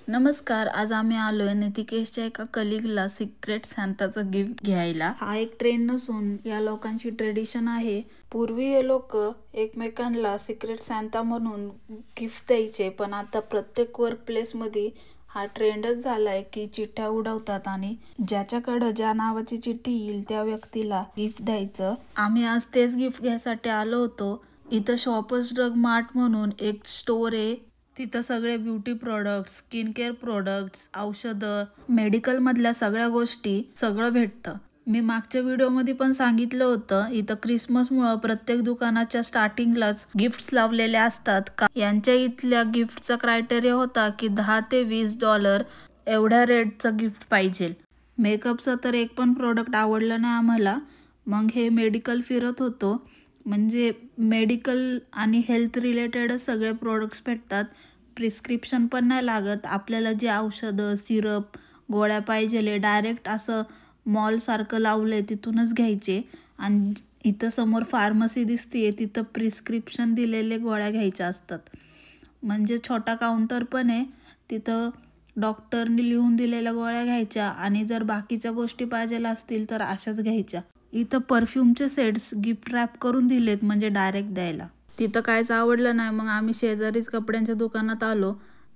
नमस्कार. आज आम्ही आलोय नितिकेशच्या एका कलिगला सिक्रेट सांताचं गिफ्ट घ्यायला. हा एक ट्रेंड नसून या लोकांची ट्रेडिशन आहे. पूर्वी हे लोक एकमेकांना सिक्रेट सांता म्हणून गिफ्ट द्यायचे, पण आता प्रत्येक वर्क प्लेस मध्ये हा ट्रेंडच झालाय की चिठ्ठ्या उडवतात आणि ज्याच्याकडे ज्या नावाची चिठ्ठी येईल त्या व्यक्तीला गिफ्ट द्यायचं. आम्ही आज तेच गिफ्ट घ्यायसाठी आलो होतो. इथं शॉपर्स ड्रग मार्ट म्हणून एक स्टोर आहे. तिथं सगळे beauty products, skin care products, औषधं, मेडिकल मधल्या सगळ्या गोष्टी सगळं भेटतं. मी मागच्या व्हिडिओमध्ये पण सांगितलं होतं, इथं क्रिसमसमुळे प्रत्येक दुकानाच्या स्टार्टिंगलाच गिफ्ट्स लावलेले असतात. यांच्या इथल्या गिफ्टचा क्रायटेरिया होता की $10 ते $20 एवढ्या रेटचं गिफ्ट पाहिजे. मेकअपचं तर एक पण प्रोडक्ट आवडलं नाही आम्हाला. मग हे मेडिकल फिरत होतो. म्हणजे मेडिकल आणि हेल्थ रिलेटेडच सगळे प्रोडक्ट्स भेटतात. प्रिस्क्रिप्शन पण नाही लागत. आपल्याला जे औषधं, सिरप, गोळ्या पाहिजेले डायरेक्ट असं मॉलसारखं लावलंय तिथूनच घ्यायचे. आणि इथं समोर फार्मसी दिसतीये, तिथं प्रिस्क्रिप्शन दिलेले गोळ्या घ्यायच्या असतात. म्हणजे छोटा काउंटर पण आहे, तिथं डॉक्टरने लिहून दिलेल्या गोळ्या घ्यायच्या आणि जर बाकीच्या गोष्टी पाहिजेला असतील तर अशाच घ्यायच्या. इथं परफ्यूमचे सेट्स गिफ्ट रॅप करून दिलेत, म्हणजे डायरेक्ट द्यायला. तिथं काहीच आवडलं नाही, मग आम्ही शेजारीच कपड्यांच्या दुकानात आलो.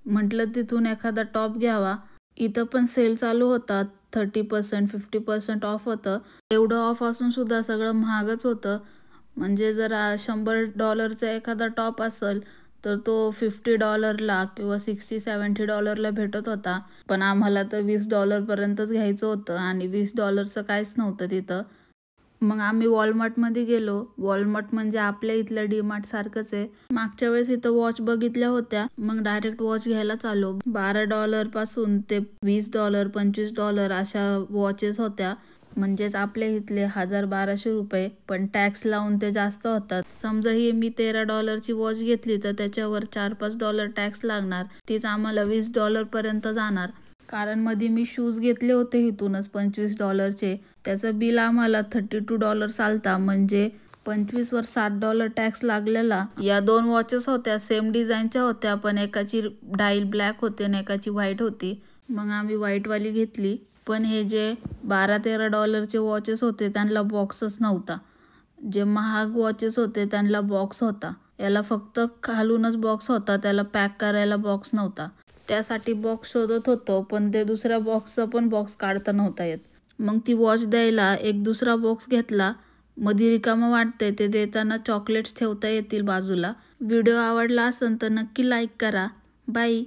म्हटलं तिथून एखादा टॉप घ्यावा. इथं पण सेल चालू होता. 30% 50% ऑफ होतं. एवढं ऑफ असून सुद्धा सगळं महागच होतं. म्हणजे जर $100चा एखादा टॉप असेल तर तो $50ला किंवा $60-70ला भेटत होता. पण आम्हाला तर $20 पर्यंतच घ्यायचं होतं आणि $20चं काहीच नव्हतं तिथं. मग आम्ही वॉलमार्टमध्ये गेलो. वॉलमार्ट म्हणजे आपल्या इथल्या डीमार्ट सारखंच आहे. मागच्या वेळेस इथं वॉच बघितल्या होत्या, मग डायरेक्ट वॉच घ्यायला चाललो. $12 पासून ते $20, $25 अशा वॉचेस होत्या. म्हणजेच आपल्या इथले ₹1000-1200, पण टॅक्स लावून ते जास्त होतात. समजा ही मी $13ची वॉच घेतली तर त्याच्यावर $4-5 टॅक्स लागणार. तीच आम्हाला $20 पर्यंत जाणार. कारण मध्ये मी शूज घेतले होते इथूनच $25चे. त्याचं बिल आम्हाला $32 आलता. म्हणजे 25 वर $7 टॅक्स लागलेला. या 2 वॉचेस होत्या, सेम डिझाईनच्या होत्या, पण एकाची डायल ब्लॅक होती आणि एकाची व्हाईट होती. मग आम्ही व्हाईटवाली घेतली. पण हे जे $12-13चे वॉचेस होते त्यांना बॉक्सच नव्हता. जे महाग वॉचेस होते त्यांना बॉक्स होता. याला फक्त खालूनच बॉक्स होता, त्याला पॅक करायला बॉक्स नव्हता. त्यासाठी बॉक्स शोधत होतो, पण ते दुसऱ्या बॉक्सचा पण बॉक्स काढता नव्हता येत. मग ती वॉच द्यायला एक दुसरा बॉक्स घेतला. मध्ये रिकामं वाटतंय, ते देताना चॉकलेट्स ठेवता येतील बाजूला. व्हिडिओ आवडला असेल तर नक्की लाईक करा. बाय.